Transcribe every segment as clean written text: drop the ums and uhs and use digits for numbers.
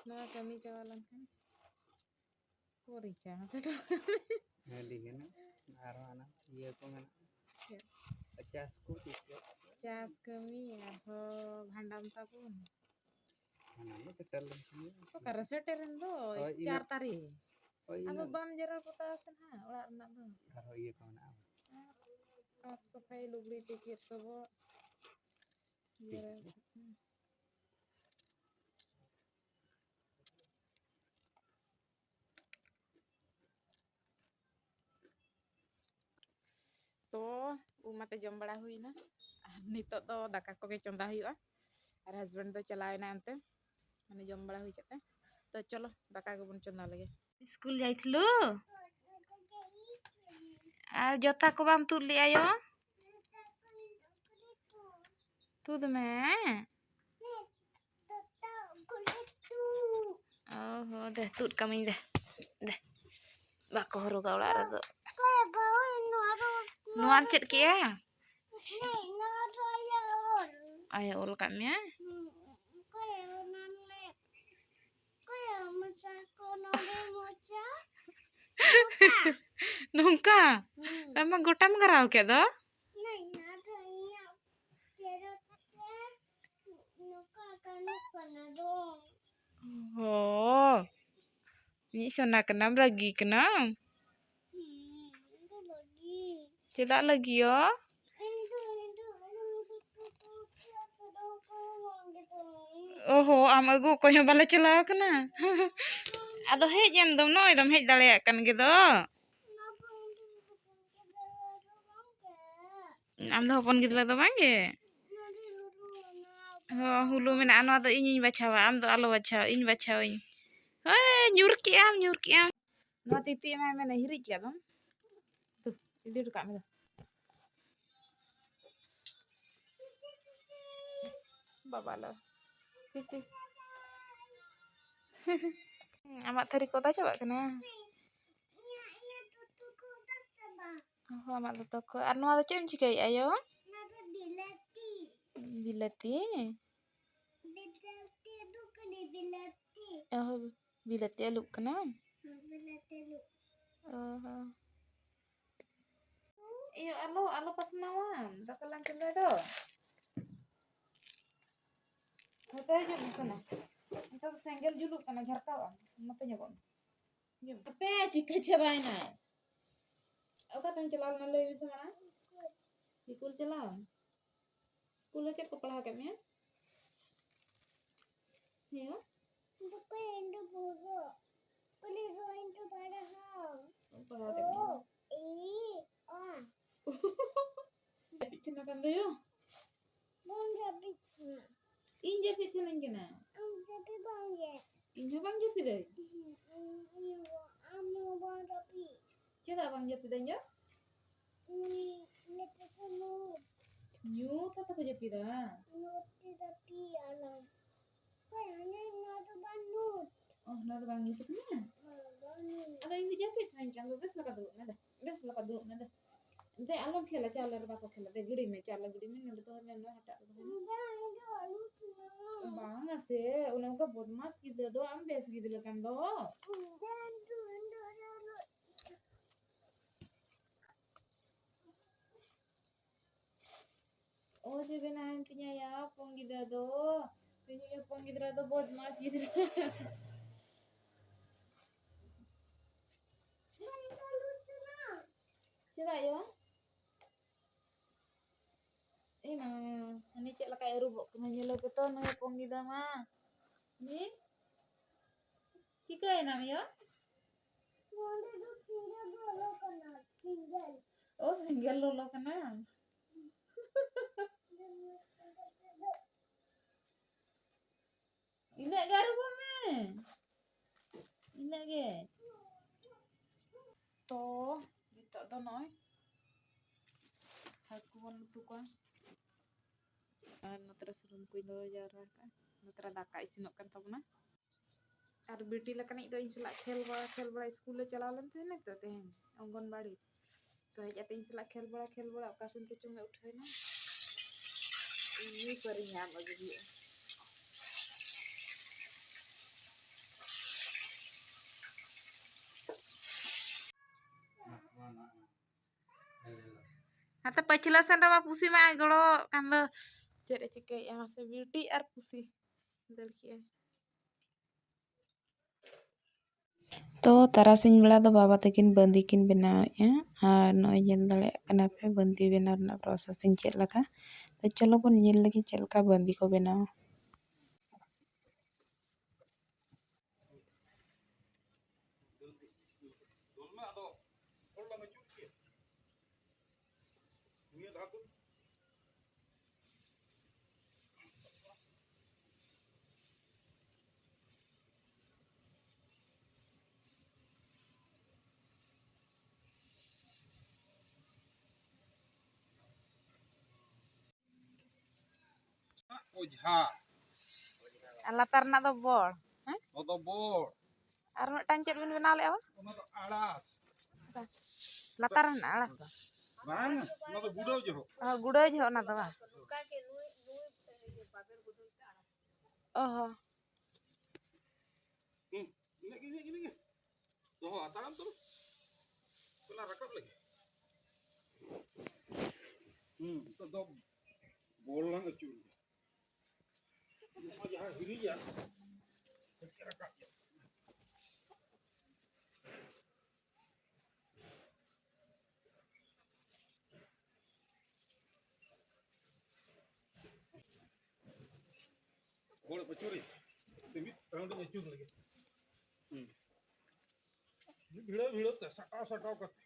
नवा kami cawalan kan kurica Ngali gana aro anak iya ko man cas ko tiyo cas kami ya ho bhandam tapun ano ketelan sini to karaseterin do Oh, 4 tari oh anu iya bam jaral putasan ha ulah anak do karo iya ko na saf safai lugri tikir sobo to umat jom bada huina nito to daka ko ge chonda huyu'a ar husband to chalaina ante mane jom bada hui kate to cholo daka ko bon chonda lage school जाइथलु आ जोता को balm तुल लिया यो तुद में ओहो दे तुद कमिंग दे दे बाको हरोगा उड़ा रे दो नुआर चेत किया ayo ul kami ya nungka emang gotam ngarau ke do oh ini sona kenam lagi kenam tidak lagi yo oho am agu ko yang bala chalaw kana ado hej em dom noy dom hej daleyak kan gitu am do hopon gidla do bangge oh hulu mena anu ado iñiñ bacawa am do alo bacawa iñ bacawiñ nyur ki am no titi emang mena hirik ya dong tuh ini udah kami babala titi amat tadi kota coba kena oh amat toko anu ada cem cikai ayo bilati oh bilati aluk kena oh iyo alo pas nawam bakalan cendera do hotel aja di sana kita senggel juluk karena jarkawan matanya kok apa jika cobain ay oka tang celau nalai bisa mana ikul celau sekolah cek kepala hakimnya ya Cina kan tuh inja pichilin kena inja bang japi deh kita bang japi deh ya nyu kata ko japi dah oh nado bang japi kena ada ini japi selain kan bes laka dulu nada Ente alam khela chala ra bako khela de gidi me chala gidi me nado to nendo hata bang ase una ka bodmas ki de do am bes gidi lekan do oh je bena intinya ya pong gida do punya pong gida do bodmas gidi coba ya ina ini cek lah kayak rubuk kena nyelo betul nang pong gida mah ni cika enam ya oh single lolo kena Inak garu me. Inak ge. To, dito to noy. Aku pun tu kan. Natra surum kuin do jara kan. Natra daka isinok kan to na. Ar बेटी लकन तो इंसला खेल बड़ा school चला लन थे ना तो तेहन अंगनबाड़ी तो हे जाते इंसला खेल बड़ा ओकासन तो चंगे उठे ना ini kering ya bagi हाथे पछला सन रे पुसी मा गड़ो कान दो चेरे चिके यहाँ से ब्यूटी और पुसी देखिए तो तारासिंह बेड़ा दो बाबा तकिन बंदी किन बनावे और नय जेल दड़े कना पे बंदी बनाव ना प्रोसेसिंग चेक लगा तो चलो बन जेल लगी चलका बंदी को बनाओ ओझा लातार ना दो बोल हैं ओदो बोर और मिटान चेक बिन बनाव ले ओना दो आड़ास लातार ना आड़स दो बांग ओना दो गुड़ो जो गुड़ो जो ना दो बा ओहो ini doho ataran tuh kena rakap lagi itu do bolang acur aja hiri ya rakap ya bola pecuri timit terang tuh acur lagi भिड़ो भिड़ो ते सटाव सटाव करते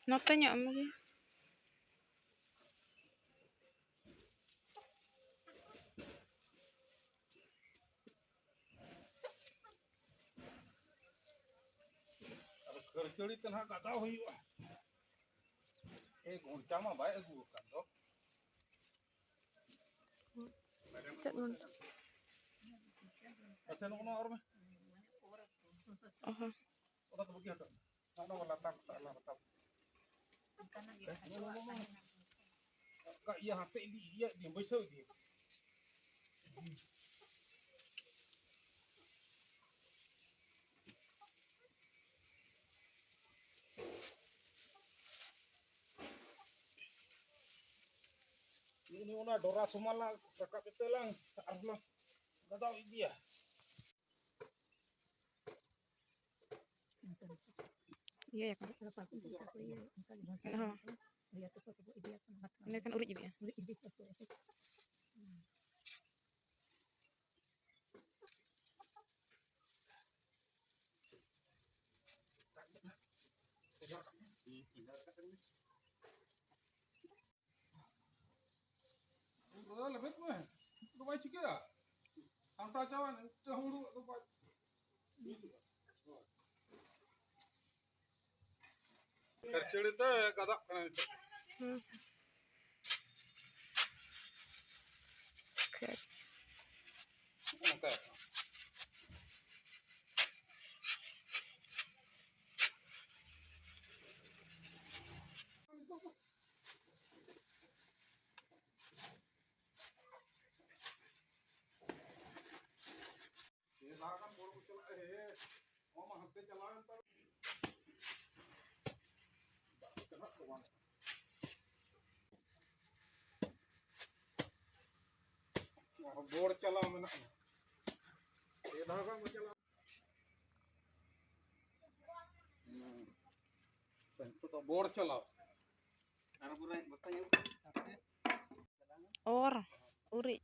नोते ᱧᱚᱜ ᱢᱮᱜᱮ अब खर्चड़ी तना गादा हुईवा एक घंटा में बाय अगु kan do अच्छा नो और में ओहो ओदा तो बगिया तो ना वाला तक साला तक का ये हाथे ये di बैसो di ini una dora sumala rakap itu lang arlo gadau dia iya ya kan ini kan urik juga ya lebet mah tu baik cikgu ya hantar cawan dahulu tu baik खर्चड़ी तो गदा bore चला मना ये धागा में चला तो bore चला अरे पूरा बताइए और urik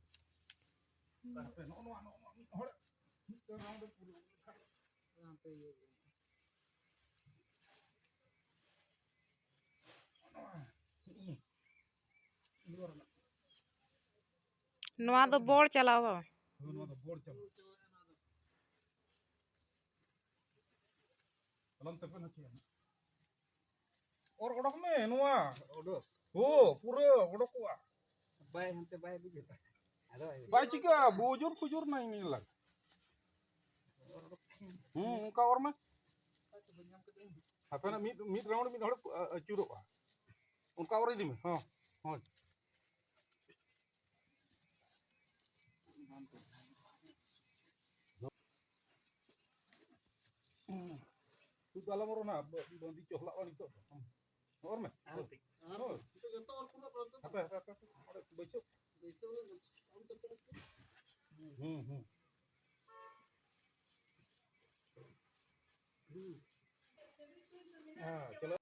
पे नो नो नो हड़ तो राउंड पूरा यहां पे नवा दो बोर चलाओ नो तो बोर चला कलम तक ना किया और ओडक में नवा ओडक हो पूरा ओडक हुआ बाय हमते बाय बुझे बाय चिका बुजुर कुजुर नहीं नहीं लग उनका और में अपना मीट राउंड में हड़ अचूरो उनका और इदी में हां हां Kalau mau na bandi cohlak wali to. Or me. Oh. Apa? Ada besok. Ah, चलो.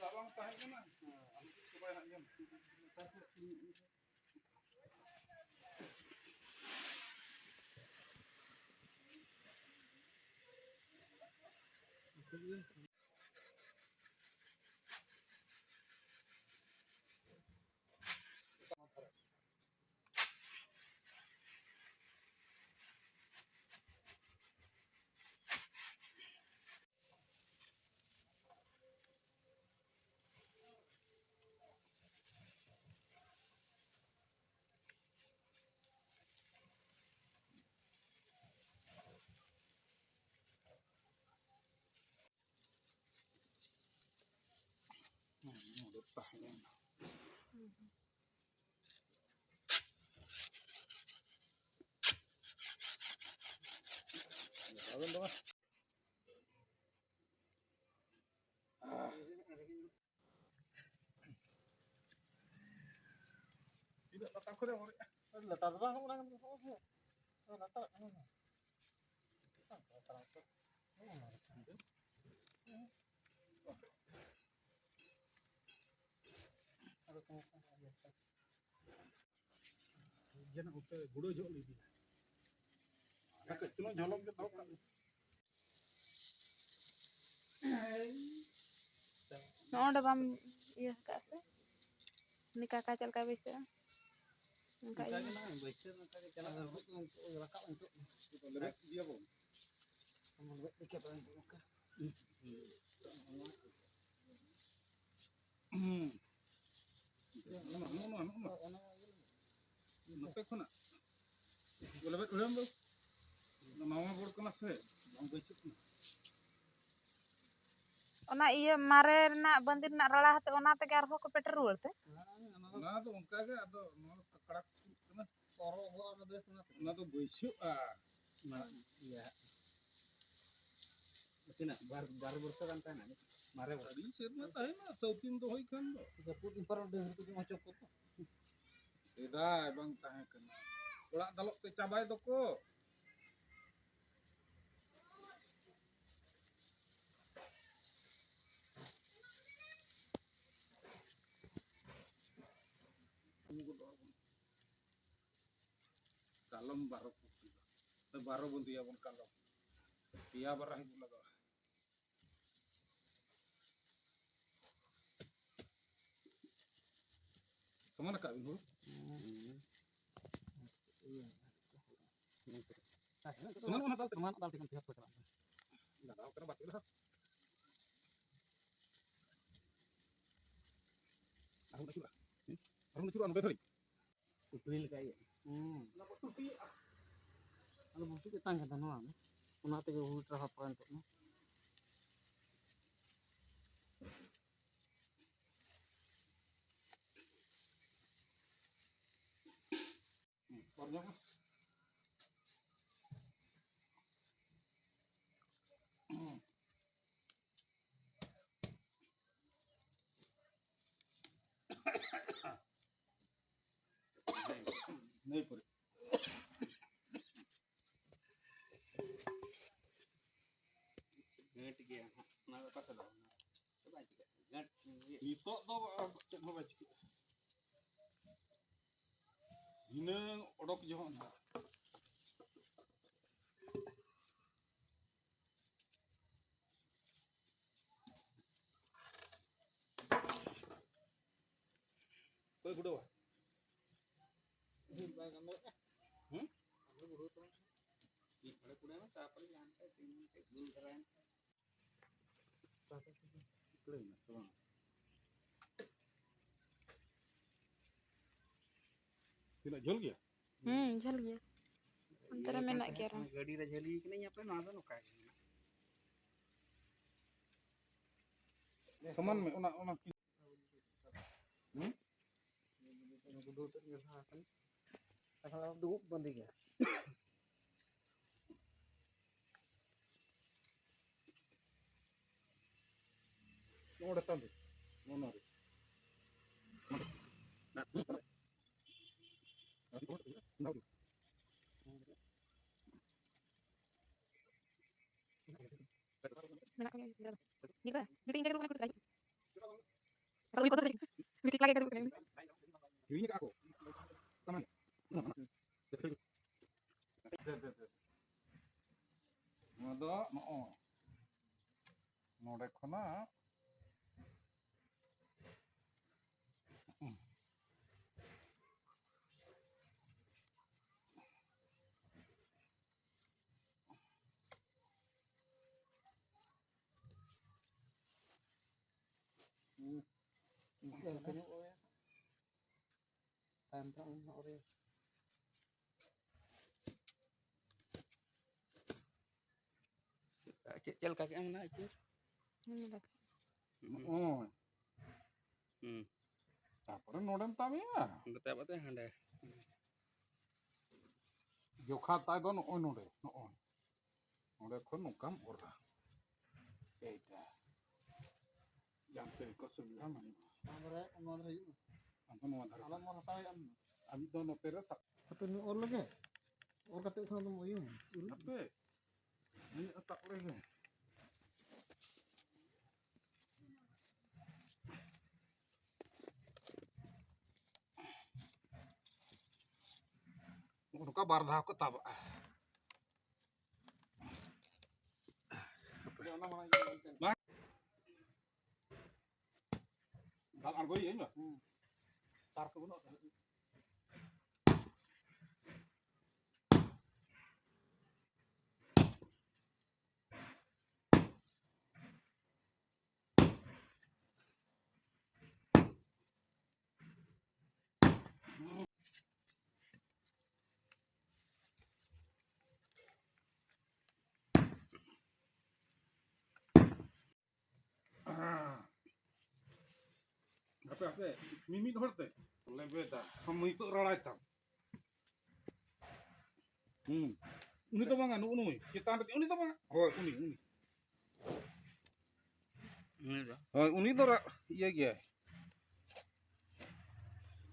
Abang tahan kena. Ambil supaya nak jam. Abang dong. Tidak tak takut orang. Letar bang, orang letar. Jangan upe gudo jauh lebih. Kakak cuma jolong ke tahu kan. Noda bam iya kase. Nikah kacal ka bisa. Nangka iya. Dia bom. Nape kena? Boleh bet ulam tu. Nama bor kena se. Bang besok. Ona iya mare nak bandir nak ralah te ona te garho ko petrol te. Na tu ongka ke atau no kakarak kena. Na tu besok ah. Nah, iya. Betina baru bertekan kan ini. Mare Tadi sirna tahu na sautin tu hoi kan. Jeput impar udah itu mau copot. Sedai bang tahan kena. Ulak talok ke cabai tu ko. Kalem baru putih. Baru pun dia pun kalem. Dia barang pula tu. Kemana kak Ibu? Kemana tal? Kemana tal dengan pihak berkelan? Enggak tahu kena batil lah. Aku dah curah. Aku dah curah anu betul. Kupril kayak. Kenapa tu pi? Kalau mesti kita tangga tanah, mana tu yang ultra hapan tu. Kornya. नहीं पूरे Ganti dia, mana pasal dah? Coba juga. Ganti. itu tuh cek mau baca ini odok johon kau gudo wa Di pada kuda mah tak perlu lantai, tinggal tegul keren. tidak jual dia Jal gya. Antara menak kira. Gadi dah jeli, kena nyapa nada no kaya. teman me una Kudu tu ngerasa kan. Kalau duduk banding ya. Udah tahu. Mana? Ini aku. Taman. Ada, no. Node kena. Mungkin kayaknya oleh tantang oleh. Cel kaki ang na itu. Oh. Tapore nodem tamia. Betul betul handa. Jokha tay do no node. No. Node kon nukam ora. Eta. Yang te ko subiha mani. Amre amre yuk. Ampun wadar. Alam mau tahu am. Ami do no pera sak. Apa ni or lagi? Or kata sana tu moyong. Ape. Ini atak lagi. Udah bardah ko taba. Dal argo iya enggak? Tar ke buno. Apa mimit horte lebeda kamu itu ralaitam ini tuh mangan unu kita nanti ini tuh mangan oh ini oh ini tuh iya iya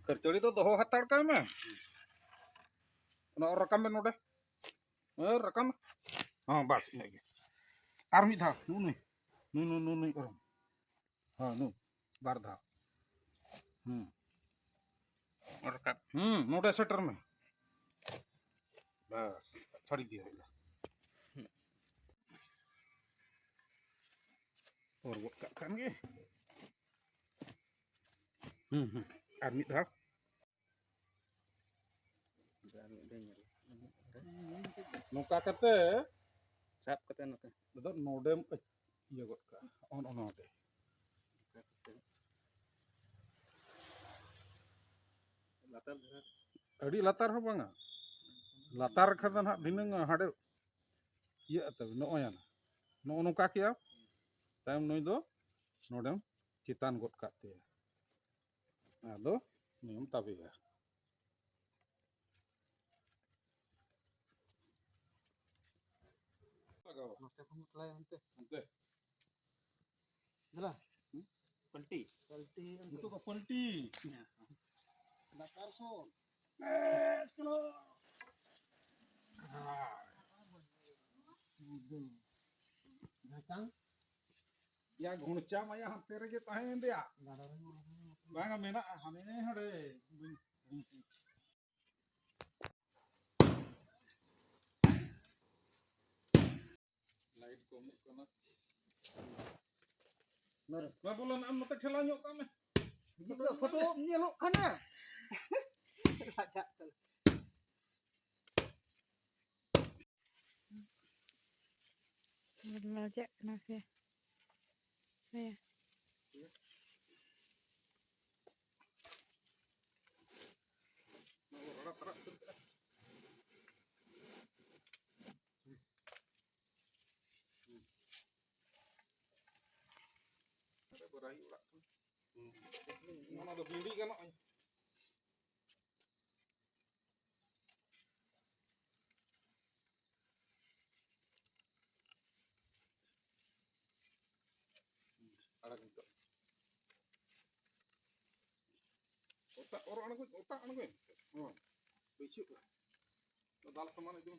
kerja itu tuh hatar kami nah rekam kan udah rekam bas ini army dah nu orang nu barda Orkat. नोटा सेटर में बस छोड़ दिया और वो kan ge army dah nuka kate Sap kata nak. do nodem iya got ka on ode adi latar apa enggak latar kan hak dineng hade iya tuh no ya no nuka kia time no do nodem citan got ka te ado nium tabi ya Nanti kamu telah nanti. ante Dah. Penti. Kalti itu ke polti nakar so. Datang. ya gunca maya hampir ge tahen dia Darah bang mena hane hade lain komu kana Mer. babulan am mata khela nyok kame Foto nyelok kana. Baca. Aja kenapa? Saya. Mana ada bindi kan? otak anu gue. Oh. Besok lah. Dalam kemana itu?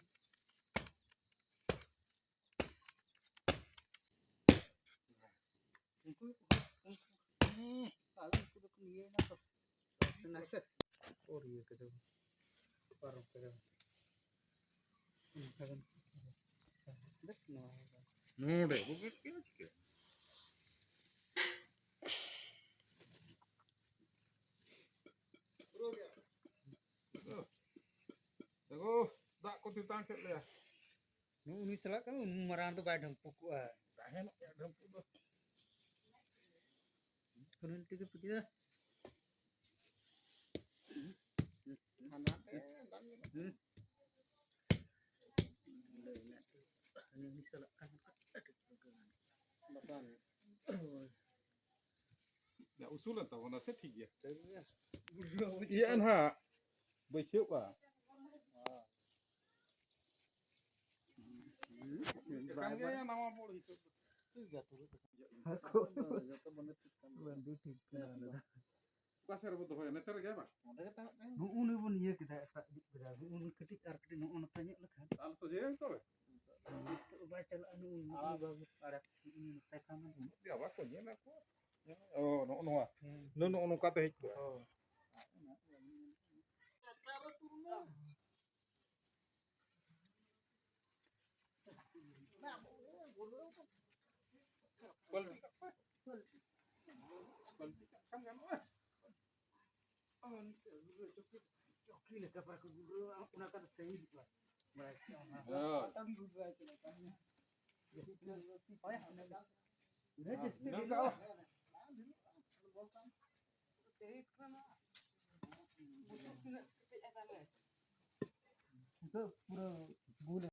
Kali itu tuh dia nak senasa. Oh iya kita baru kita. Kan. Dah no. No deh, bukan kira kira. Jago, tak kau ditangkap le. Nu misalnya kan marah tu badan pukul ah. Tak enak ya dalam pulau. Kurun tiga pergi dah. Mana? Ini misalnya kan ada pegangan. Badan. Ya usulan tahu nasi tiga. Ya. Iya ha. Besok lah. Kan dia nama polisi. Tiga tu. Aku. Bantu tiga. Pasar betul ya, neter gak pak? Unu pun iya kita berarti unu ketik arti unu tanya lah kan. Alas tu je tu. Baca anu bagus ada tekanan. Dia apa kau ni nak? Oh, no kata hik. Oh. Kan kan mas. Oke, nak apa aku dulu nak kan saya itu lah. Oh. Itu pura gula.